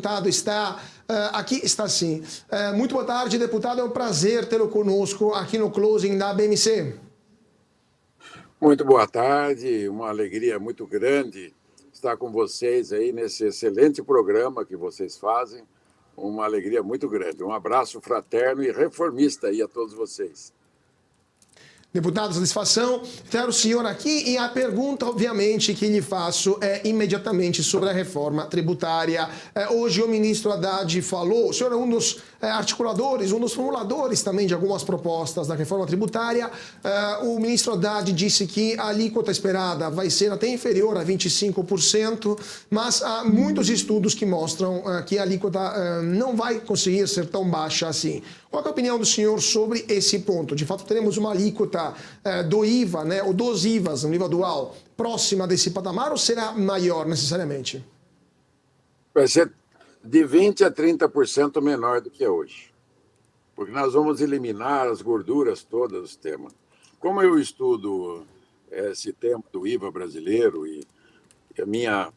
Deputado está aqui, está sim. Muito boa tarde, deputado. É um prazer tê-lo conosco aqui no Closing da BMC. Muito boa tarde, uma alegria muito grande estar com vocês aí nesse excelente programa que vocês fazem. Uma alegria muito grande. Um abraço fraterno e reformista aí a todos vocês. Deputado, satisfação ter o senhor aqui e a pergunta, obviamente, que lhe faço é imediatamente sobre a reforma tributária. Hoje o ministro Haddad falou, o senhor é um dos articuladores, um dos formuladores também de algumas propostas da reforma tributária. O ministro Haddad disse que a alíquota esperada vai ser até inferior a 25%, mas há muitos estudos que mostram que a alíquota não vai conseguir ser tão baixa assim. Qual é a opinião do senhor sobre esse ponto? De fato, teremos uma alíquota do IVA, né, ou dos IVAs, no nível dual, próxima desse patamar ou será maior necessariamente? Vai ser de 20% a 30% menor do que é hoje. Porque nós vamos eliminar as gorduras todas do sistema. Como eu estudo esse tema do IVA brasileiro e a minha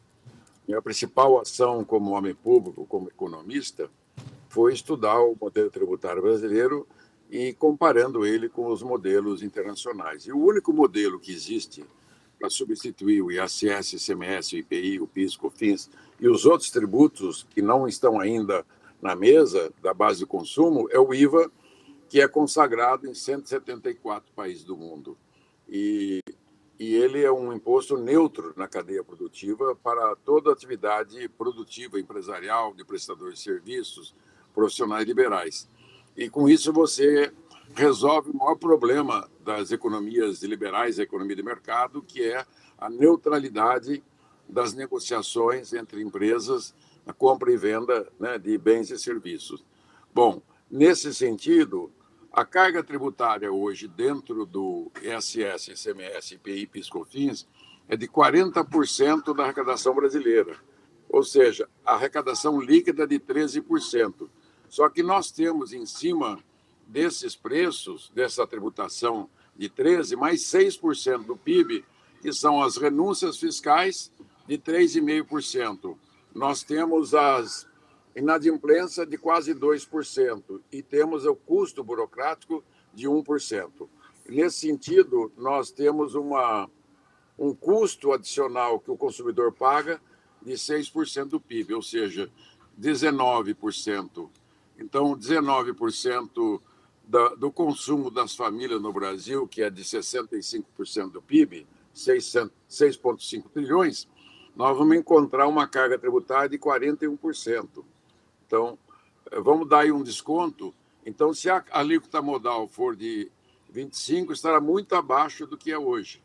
principal ação como homem público, como economista, foi estudar o modelo tributário brasileiro e comparando ele com os modelos internacionais. E o único modelo que existe para substituir o ISS, ICMS, o IPI, o PIS, o COFINS e os outros tributos que não estão ainda na mesa da base de consumo é o IVA, que é consagrado em 174 países do mundo. E ele é um imposto neutro na cadeia produtiva para toda atividade produtiva, empresarial, de prestadores de serviços, profissionais liberais. E com isso você resolve o maior problema das economias liberais, a economia de mercado, que é a neutralidade das negociações entre empresas na compra e venda, né, de bens e serviços. Bom, nesse sentido, a carga tributária hoje dentro do ISS, ICMS, IPI, PIS, COFINS é de 40% da arrecadação brasileira, ou seja, a arrecadação líquida é de 13%. Só que nós temos em cima desses preços, dessa tributação de 13%, mais 6% do PIB, que são as renúncias fiscais de 3,5%. Nós temos as inadimplência de quase 2% e temos o custo burocrático de 1%. Nesse sentido, nós temos um custo adicional que o consumidor paga de 6% do PIB, ou seja, 19%. Então, 19% do consumo das famílias no Brasil, que é de 65% do PIB, 6,5 trilhões, nós vamos encontrar uma carga tributária de 41%. Então, vamos dar aí um desconto. Então, se a alíquota modal for de 25%, estará muito abaixo do que é hoje.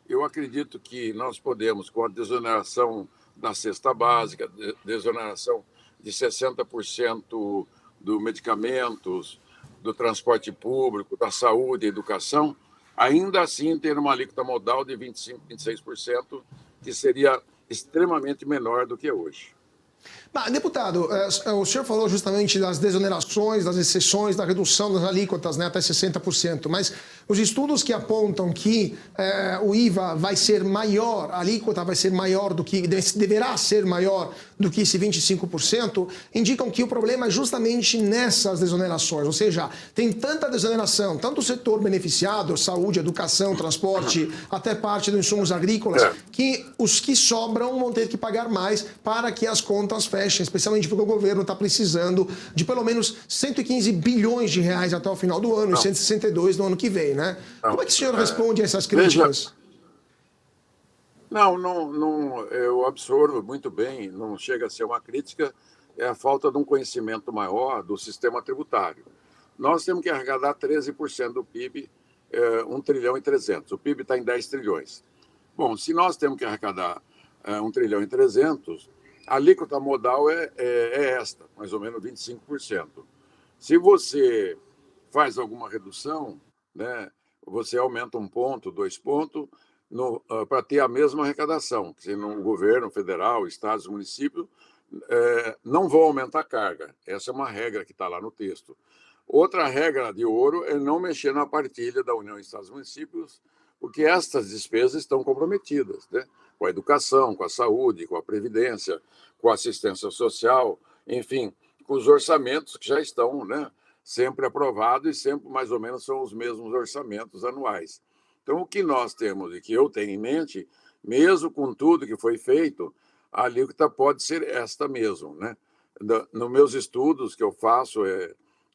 Eu acredito que nós podemos, com a desoneração da cesta básica, desoneração de 60% dos medicamentos, do transporte público, da saúde e educação, ainda assim ter uma alíquota modal de 25%, 26%, que seria extremamente menor do que é hoje. Deputado, o senhor falou justamente das desonerações, das exceções, da redução das alíquotas, né, até 60%, mas os estudos que apontam que o IVA vai ser maior, a alíquota vai ser maior do que, deverá ser maior do que esse 25%, indicam que o problema é justamente nessas desonerações, ou seja, tem tanta desoneração, tanto o setor beneficiado, saúde, educação, transporte, até parte dos insumos agrícolas, que os que sobram vão ter que pagar mais para que as contas fechem, especialmente porque o governo está precisando de pelo menos 115 bilhões de reais até o final do ano e 162 no ano que vem, né? Como é que o senhor responde a essas críticas? Não, eu absorvo muito bem, não chega a ser uma crítica, é a falta de um conhecimento maior do sistema tributário. Nós temos que arrecadar 13% do PIB, 1 trilhão e 300. O PIB está em 10 trilhões. Bom, se nós temos que arrecadar 1 trilhão e 300, a alíquota modal é esta, mais ou menos 25%. Se você faz alguma redução, né, você aumenta 1 ponto, 2 pontos, para ter a mesma arrecadação. Se no governo federal, estados, municípios, não vão aumentar a carga. Essa é uma regra que está lá no texto. Outra regra de ouro é não mexer na partilha da União, Estados e Municípios, porque estas despesas estão comprometidas, né? Com a educação, com a saúde, com a previdência, com a assistência social. enfim, com os orçamentos que já estão, né, sempre aprovados e sempre mais ou menos são os mesmos orçamentos anuais. Então, o que nós temos e que eu tenho em mente, mesmo com tudo que foi feito, a alíquota pode ser esta mesmo, né? Nos meus estudos que eu faço,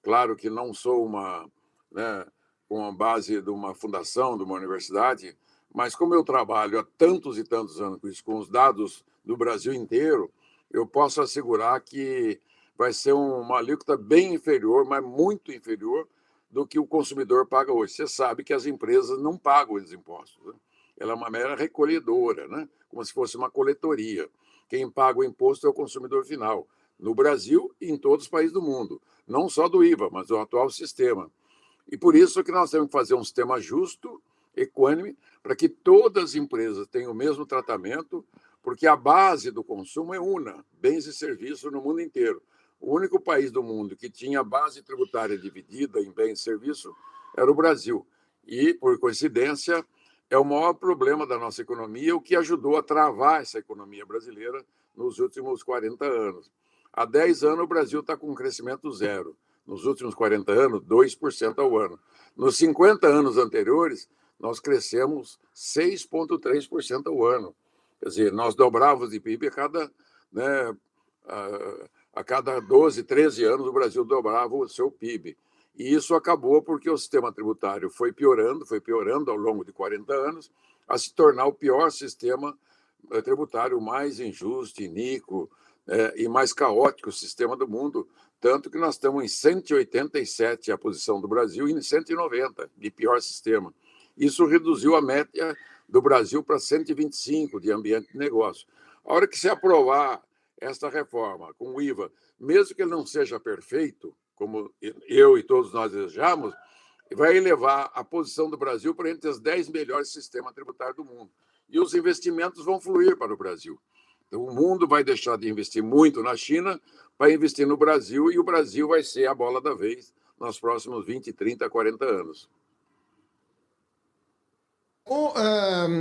claro que não sou uma, né, com a base de uma fundação, de uma universidade, mas como eu trabalho há tantos e tantos anos com isso, com os dados do Brasil inteiro, eu posso assegurar que vai ser uma alíquota bem inferior, mas muito inferior do que o consumidor paga hoje. Você sabe que as empresas não pagam os impostos, né? Ela é uma mera recolhedora, né? Como se fosse uma coletoria. Quem paga o imposto é o consumidor final, no Brasil e em todos os países do mundo, não só do IVA, mas do atual sistema. E por isso que nós temos que fazer um sistema justo, equânime, para que todas as empresas tenham o mesmo tratamento, porque a base do consumo é una, bens e serviços no mundo inteiro. O único país do mundo que tinha base tributária dividida em bens e serviços era o Brasil. E, por coincidência, é o maior problema da nossa economia, o que ajudou a travar essa economia brasileira nos últimos 40 anos. Há 10 anos, o Brasil está com um crescimento zero. Nos últimos 40 anos, 2% ao ano. Nos 50 anos anteriores, nós crescemos 6,3% ao ano. Quer dizer, nós dobrávamos de PIB né, a cada 12, 13 anos, o Brasil dobrava o seu PIB. E isso acabou porque o sistema tributário foi piorando ao longo de 40 anos, a se tornar o pior sistema tributário, mais injusto, iníquo e mais caótico sistema do mundo, tanto que nós estamos em 187 a posição do Brasil e em 190 de pior sistema. Isso reduziu a média do Brasil para 125 de ambiente de negócio. A hora que se aprovar esta reforma com o IVA, mesmo que ele não seja perfeito, como eu e todos nós desejamos, vai elevar a posição do Brasil para entre os 10 melhores sistemas tributários do mundo. E os investimentos vão fluir para o Brasil. Então, o mundo vai deixar de investir muito na China para investir no Brasil, e o Brasil vai ser a bola da vez nos próximos 20, 30, 40 anos.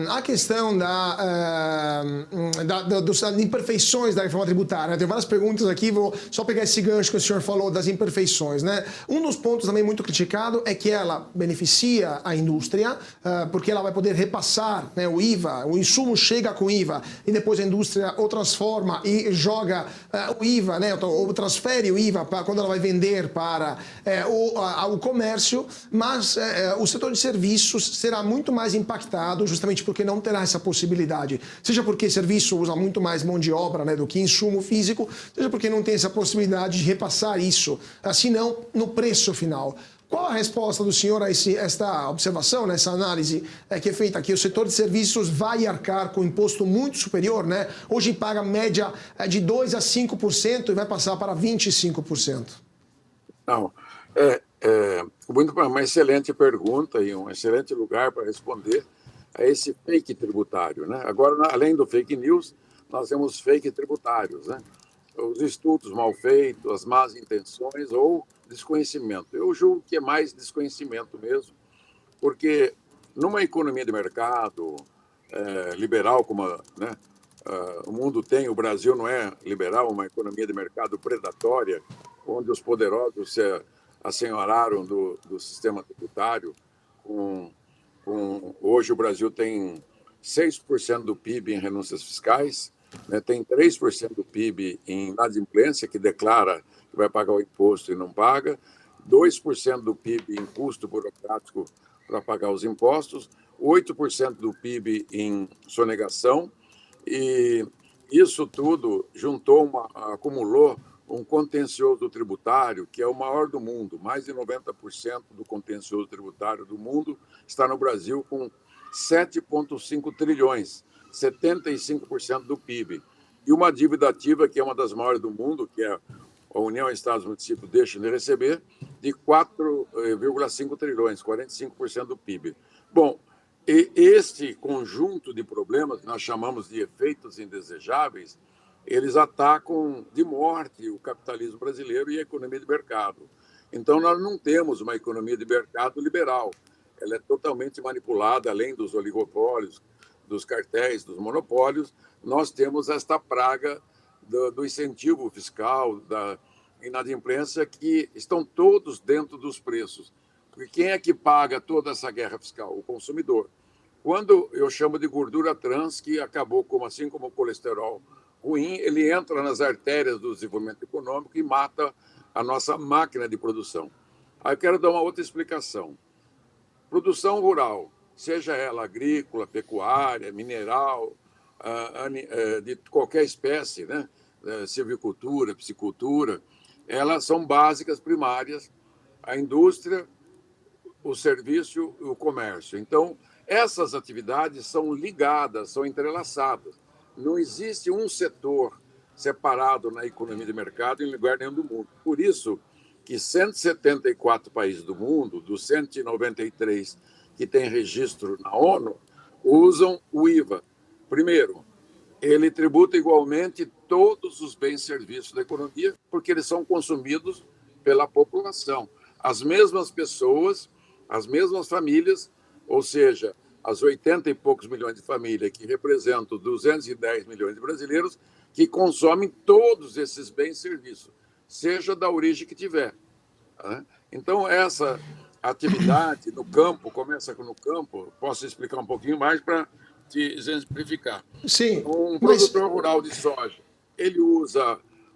A questão das imperfeições da reforma tributária, né? Tem várias perguntas aqui, vou só pegar esse gancho que o senhor falou das imperfeições, né? Um dos pontos também muito criticado é que ela beneficia a indústria, porque ela vai poder repassar, né, o IVA, o insumo chega com IVA e depois a indústria o transforma e joga o IVA, né, ou transfere o IVA para quando ela vai vender para o comércio, mas o setor de serviços será muito mais impactado justamente porque não terá essa possibilidade. Seja porque serviço usa muito mais mão de obra, né, do que insumo físico, seja porque não tem essa possibilidade de repassar isso, assim não no preço final. Qual a resposta do senhor a esta observação, né, essa análise que é feita aqui? O setor de serviços vai arcar com imposto muito superior, né? Hoje paga média de 2% a 5% e vai passar para 25%. Não, uma excelente pergunta e um excelente lugar para responder a esse fake tributário, né? Agora, além do fake news, nós temos fake tributários, né? Os estudos mal feitos, as más intenções ou desconhecimento. Eu julgo que é mais desconhecimento mesmo, porque numa economia de mercado liberal, como né, o mundo tem, o Brasil não é liberal, uma economia de mercado predatória, onde os poderosos se assenhoraram do sistema tributário. Hoje o Brasil tem 6% do PIB em renúncias fiscais, né, tem 3% do PIB em inadimplência, que declara que vai pagar o imposto e não paga, 2% do PIB em custo burocrático para pagar os impostos, 8% do PIB em sonegação, e isso tudo acumulou um contencioso tributário que é o maior do mundo. Mais de 90% do contencioso tributário do mundo está no Brasil, com 7,5 trilhões, 75% do PIB. E uma dívida ativa, que é uma das maiores do mundo, que é a União, Estados e Municípios deixam de receber, de 4,5 trilhões, 45% do PIB. Bom, este conjunto de problemas, que nós chamamos de efeitos indesejáveis, eles atacam de morte o capitalismo brasileiro e a economia de mercado. Então, nós não temos uma economia de mercado liberal. Ela é totalmente manipulada, além dos oligopólios, dos cartéis, dos monopólios. Nós temos esta praga do incentivo fiscal, da inadimplência, que estão todos dentro dos preços. Porque quem é que paga toda essa guerra fiscal? O consumidor. Quando eu chamo de gordura trans, que acabou, assim como o colesterol ruim, ele entra nas artérias do desenvolvimento econômico e mata a nossa máquina de produção. Aí eu quero dar uma outra explicação. Produção rural, seja ela agrícola, pecuária, mineral, de qualquer espécie, né? Silvicultura, piscicultura, elas são básicas, primárias, a indústria, o serviço e o comércio. Então, essas atividades são ligadas, são entrelaçadas. Não existe um setor separado na economia de mercado em lugar nenhum do mundo. Por isso que 174 países do mundo, dos 193 que têm registro na ONU, usam o IVA. Primeiro, ele tributa igualmente todos os bens e serviços da economia, porque eles são consumidos pela população. As mesmas pessoas, as mesmas famílias, ou seja, as 80 e poucos milhões de famílias que representam 210 milhões de brasileiros, que consomem todos esses bens e serviços, seja da origem que tiver. Então, essa atividade no campo, começa no campo, posso explicar um pouquinho mais para te exemplificar. Sim. Um produtor rural de soja, ele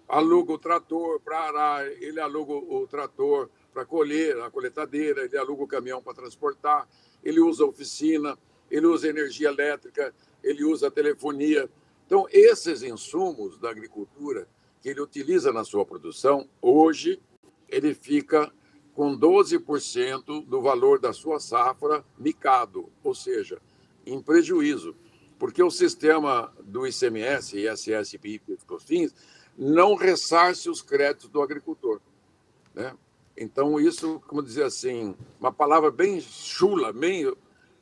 aluga o trator para arar, ele aluga o trator para colher, a coletadeira, ele aluga o caminhão para transportar, ele usa a oficina, ele usa energia elétrica, ele usa a telefonia. Então, esses insumos da agricultura que ele utiliza na sua produção, hoje ele fica com 12% do valor da sua safra micado, ou seja, em prejuízo, porque o sistema do ICMS, ISS, PIS e COFINS não ressarce os créditos do agricultor, né? Então, isso, como dizer assim, uma palavra bem chula, bem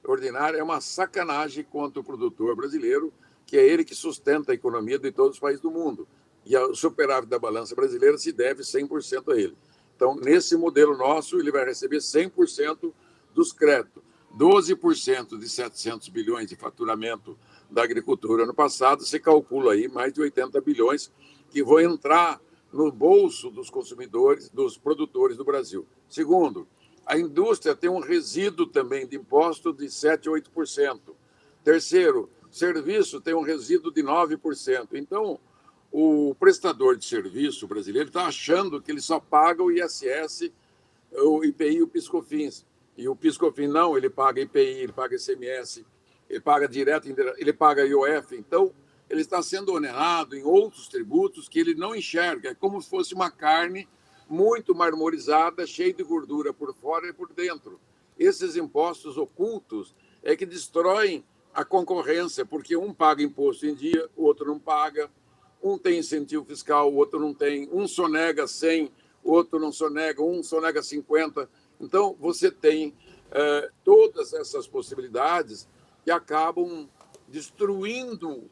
ordinária, é uma sacanagem contra o produtor brasileiro, que é ele que sustenta a economia de todos os países do mundo. E o superávit da balança brasileira se deve 100% a ele. Então, nesse modelo nosso, ele vai receber 100% dos créditos. 12% de 700 bilhões de faturamento da agricultura no passado, se calcula aí mais de 80 bilhões que vão entrar no bolso dos consumidores, dos produtores do Brasil. Segundo, a indústria tem um resíduo também de imposto de 7% a 8%. Terceiro, serviço tem um resíduo de 9%. Então, o prestador de serviço brasileiro está achando que ele só paga o ISS, o IPI e o PIS/COFINS. E o PIS/COFINS não, ele paga IPI, ele paga ICMS, ele paga direto, ele paga IOF. Então, ele está sendo onerado em outros tributos que ele não enxerga. É como se fosse uma carne muito marmorizada, cheia de gordura por fora e por dentro. Esses impostos ocultos é que destroem a concorrência, porque um paga imposto em dia, o outro não paga. Um tem incentivo fiscal, o outro não tem. Um sonega 100, o outro não sonega. Um sonega 50. Então, você tem todas essas possibilidades que acabam destruindo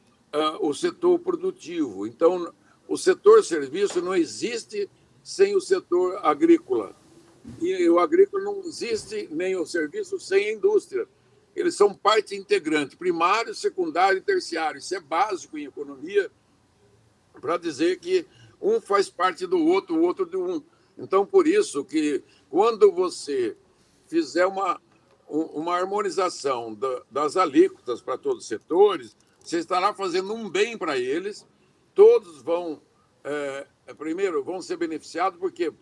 o setor produtivo. Então, o setor serviço não existe sem o setor agrícola. E o agrícola não existe, nem o serviço, sem a indústria. Eles são parte integrante, primário, secundário e terciário. Isso é básico em economia, para dizer que um faz parte do outro, o outro de um. Então, por isso que quando você fizer uma harmonização das alíquotas para todos os setores, você estará fazendo um bem para eles, todos vão, primeiro, vão ser beneficiados, porque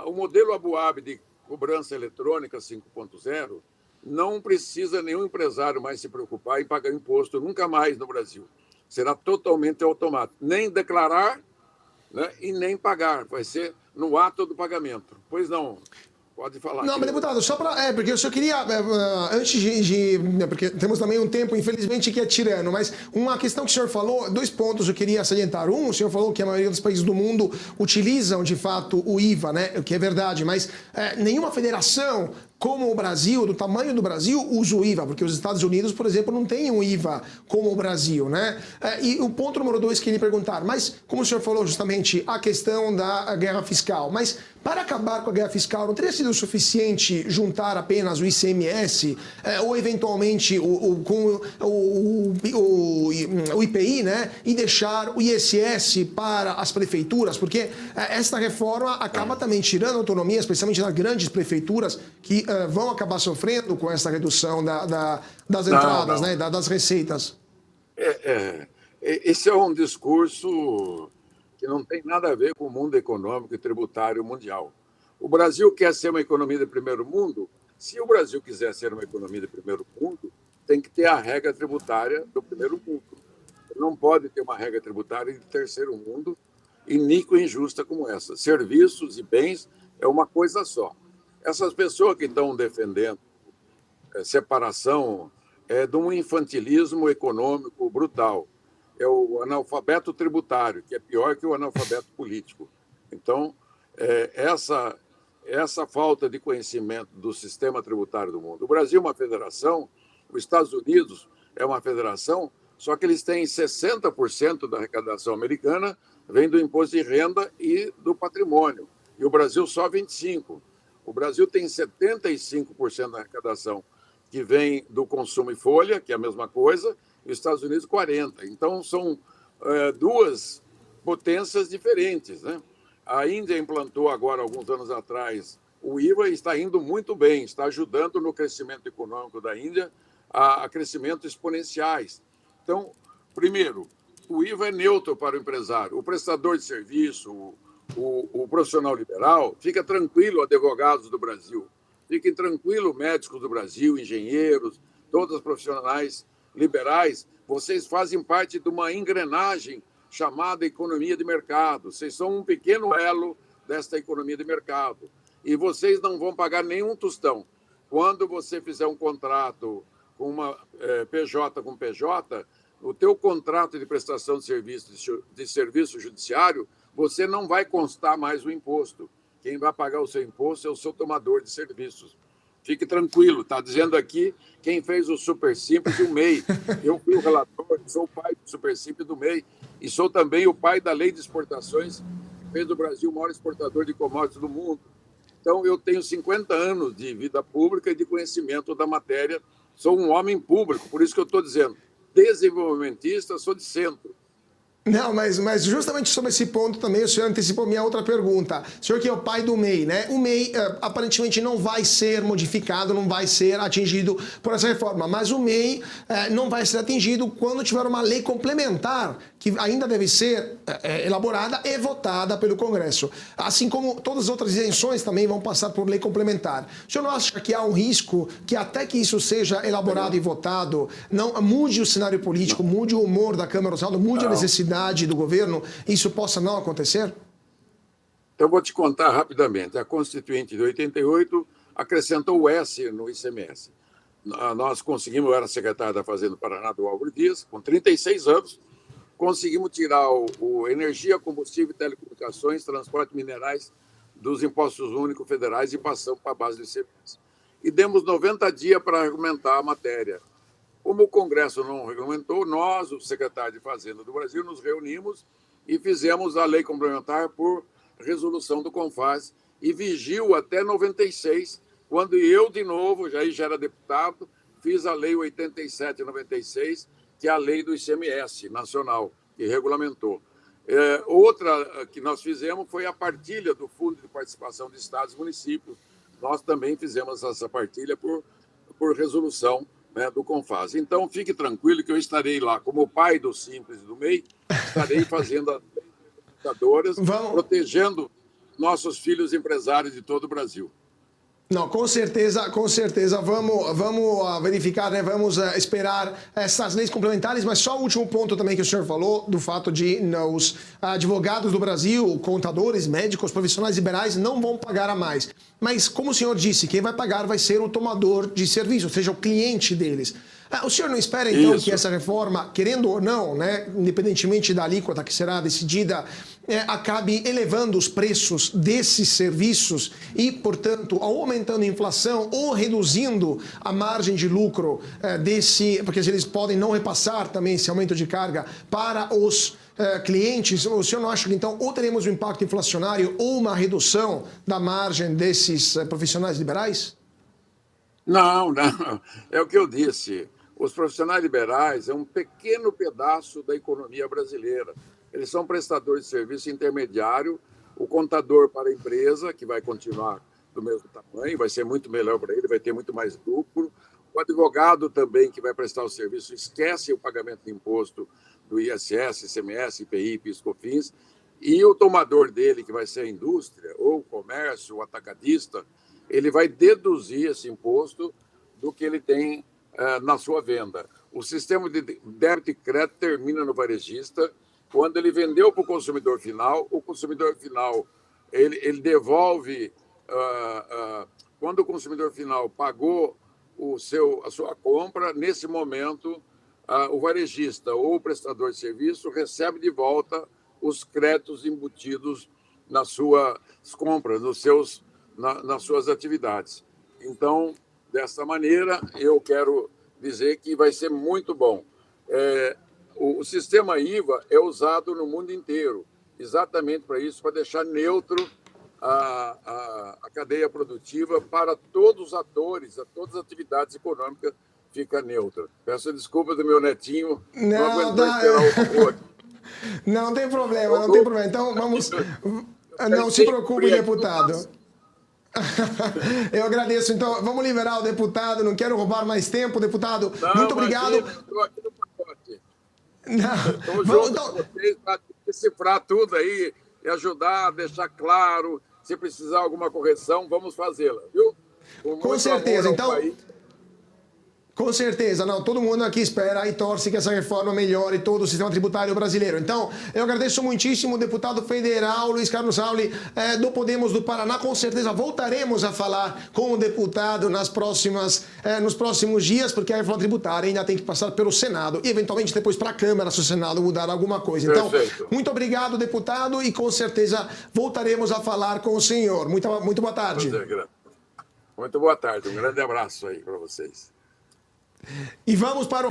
o modelo Abuab de cobrança eletrônica 5.0 não precisa nenhum empresário mais se preocupar em pagar imposto nunca mais no Brasil. Será totalmente automático. Nem declarar, né, e nem pagar. Vai ser no ato do pagamento. Pois não. Pode falar. Não, mas deputado, só para. Porque eu só queria. Antes de. Porque temos também um tempo, infelizmente, que é tirano, mas uma questão que o senhor falou, 2 pontos eu queria salientar. Um, o senhor falou que a maioria dos países do mundo utilizam, de fato, o IVA, né? O que é verdade, mas nenhuma federação como o Brasil, do tamanho do Brasil, usa o IVA, porque os Estados Unidos, por exemplo, não têm um IVA como o Brasil, né? E o ponto número 2 que ele perguntar, mas como o senhor falou justamente, a questão da guerra fiscal, mas para acabar com a guerra fiscal, não teria sido suficiente juntar apenas o ICMS ou eventualmente o IPI, né? E deixar o ISS para as prefeituras, porque esta reforma acaba também tirando autonomia, especialmente nas grandes prefeituras, que vão acabar sofrendo com essa redução das entradas, né? Das receitas. Esse é um discurso que não tem nada a ver com o mundo econômico e tributário mundial. O Brasil quer ser uma economia de primeiro mundo. Se o Brasil quiser ser uma economia de primeiro mundo, tem que ter a regra tributária do primeiro mundo. Não pode ter uma regra tributária de terceiro mundo, iníqua e injusta como essa. Serviços e bens é uma coisa só. Essas pessoas que estão defendendo separação de um infantilismo econômico brutal. É o analfabeto tributário, que é pior que o analfabeto político. Então, essa falta de conhecimento do sistema tributário do mundo. O Brasil é uma federação, os Estados Unidos é uma federação, só que eles têm 60% da arrecadação americana vem do imposto de renda e do patrimônio, e o Brasil só 25%. O Brasil tem 75% da arrecadação que vem do consumo e folha, que é a mesma coisa, e os Estados Unidos 40%. Então, são duas potências diferentes, né? A Índia implantou agora, alguns anos atrás, o IVA e está indo muito bem, está ajudando no crescimento econômico da Índia a crescimentos exponenciais. Então, primeiro, o IVA é neutro para o empresário. O prestador de serviço, o profissional liberal, fica tranquilo, advogados do Brasil, fiquem tranquilos, médicos do Brasil, engenheiros, todos os profissionais liberais, vocês fazem parte de uma engrenagem chamada economia de mercado. Vocês são um pequeno elo desta economia de mercado. E vocês não vão pagar nenhum tostão. Quando você fizer um contrato com uma PJ com PJ, o teu contrato de prestação de serviço judiciário, você não vai constar mais o imposto. Quem vai pagar o seu imposto é o seu tomador de serviços. Fique tranquilo, está dizendo aqui quem fez o Super Simples e o MEI. Eu fui o relator, sou o pai do Super Simples e do MEI, e sou também o pai da Lei de Exportações, que fez do Brasil o maior exportador de commodities do mundo. Então, eu tenho 50 anos de vida pública e de conhecimento da matéria, sou um homem público, por isso que eu estou dizendo, desenvolvimentista, sou de centro. Não, mas justamente sobre esse ponto também o senhor antecipou minha outra pergunta. O senhor que é o pai do MEI, né? O MEI aparentemente não vai ser modificado, não vai ser atingido por essa reforma, mas o MEI não vai ser atingido quando tiver uma lei complementar que ainda deve ser elaborada e votada pelo Congresso. Assim como todas as outras isenções também vão passar por lei complementar. O senhor não acha que há um risco que até que isso seja elaborado e votado, não mude o cenário político, mude o humor da Câmara, mude a necessidade do governo, isso possa não acontecer? Eu vou te contar rapidamente. A Constituinte de 88 acrescentou o S no ICMS. Nós conseguimos, eu era secretário da Fazenda do Paraná, do Álvaro Dias, com 36 anos, conseguimos tirar o energia, combustível, telecomunicações, transporte, minerais dos impostos únicos federais e passamos para a base do ICMS. E demos 90 dias para argumentar a matéria. Como o Congresso não regulamentou, nós, o secretário de Fazenda do Brasil, nos reunimos e fizemos a lei complementar por resolução do CONFAS e vigiu até 96, quando eu, de novo, já era deputado, fiz a lei 87/96, que é a lei do ICMS nacional, que regulamentou. Outra que nós fizemos foi a partilha do Fundo de Participação de Estados e Municípios. Nós também fizemos essa partilha por resolução, né, do CONFAS. Então, fique tranquilo que eu estarei lá como pai do Simples e do MEI, estarei fazendo as computadoras, protegendo nossos filhos empresários de todo o Brasil. Não, com certeza, vamos verificar, né? Vamos esperar essas leis complementares, mas só o último ponto também que o senhor falou, do fato de os advogados do Brasil, contadores, médicos, profissionais liberais não vão pagar a mais. Mas, como o senhor disse, quem vai pagar vai ser o tomador de serviço, ou seja, o cliente deles. O senhor não espera, então, Isso. que essa reforma, querendo ou não, né, independentemente da alíquota que será decidida, acabe elevando os preços desses serviços e, portanto, aumentando a inflação ou reduzindo a margem de lucro porque eles podem não repassar também esse aumento de carga para os clientes? O senhor não acha que, então, ou teremos um impacto inflacionário ou uma redução da margem desses profissionais liberais? Não, não. É o que eu disse. Os profissionais liberais é um pequeno pedaço da economia brasileira. Eles são prestadores de serviço intermediário, o contador para a empresa, que vai continuar do mesmo tamanho, vai ser muito melhor para ele, vai ter muito mais lucro. O advogado também, que vai prestar o serviço, esquece o pagamento de imposto do ISS, ICMS, IPI, PIS, COFINS. E o tomador dele, que vai ser a indústria, ou o comércio, o atacadista, ele vai deduzir esse imposto do que ele tem na sua venda. O sistema de débito e crédito termina no varejista. Quando ele vendeu para o consumidor final ele devolve. Quando o consumidor final pagou a sua compra, nesse momento, o varejista ou o prestador de serviço recebe de volta os créditos embutidos nas suas compras, nas suas atividades. Então, dessa maneira, eu quero dizer que vai ser muito bom. O sistema IVA é usado no mundo inteiro, exatamente para isso, para deixar neutro a cadeia produtiva para todos os atores, a todas as atividades econômicas, fica neutra. Peço desculpas do meu netinho, não aguentou esperar o outro. Não tem problema, não tem problema. Então, vamos... Não se preocupe, deputado. Eu agradeço. Então, vamos liberar o deputado. Não quero roubar mais tempo, deputado. Muito obrigado. Estou aqui no pacote. Estou junto com vocês para decifrar tudo aí e ajudar a deixar claro. Se precisar alguma correção, vamos fazê-la, viu? Com certeza. Então, com certeza, não, todo mundo aqui espera e torce que essa reforma melhore todo o sistema tributário brasileiro. Então, eu agradeço muitíssimo o deputado federal Luiz Carlos Sauli, do Podemos do Paraná. Com certeza voltaremos a falar com o deputado nos próximos dias, porque a reforma tributária ainda tem que passar pelo Senado e, eventualmente, depois para a Câmara, se o Senado mudar alguma coisa. Então, muito obrigado, deputado, e com certeza voltaremos a falar com o senhor. Muito boa tarde. Muito boa tarde, um grande abraço aí para vocês. E vamos para o...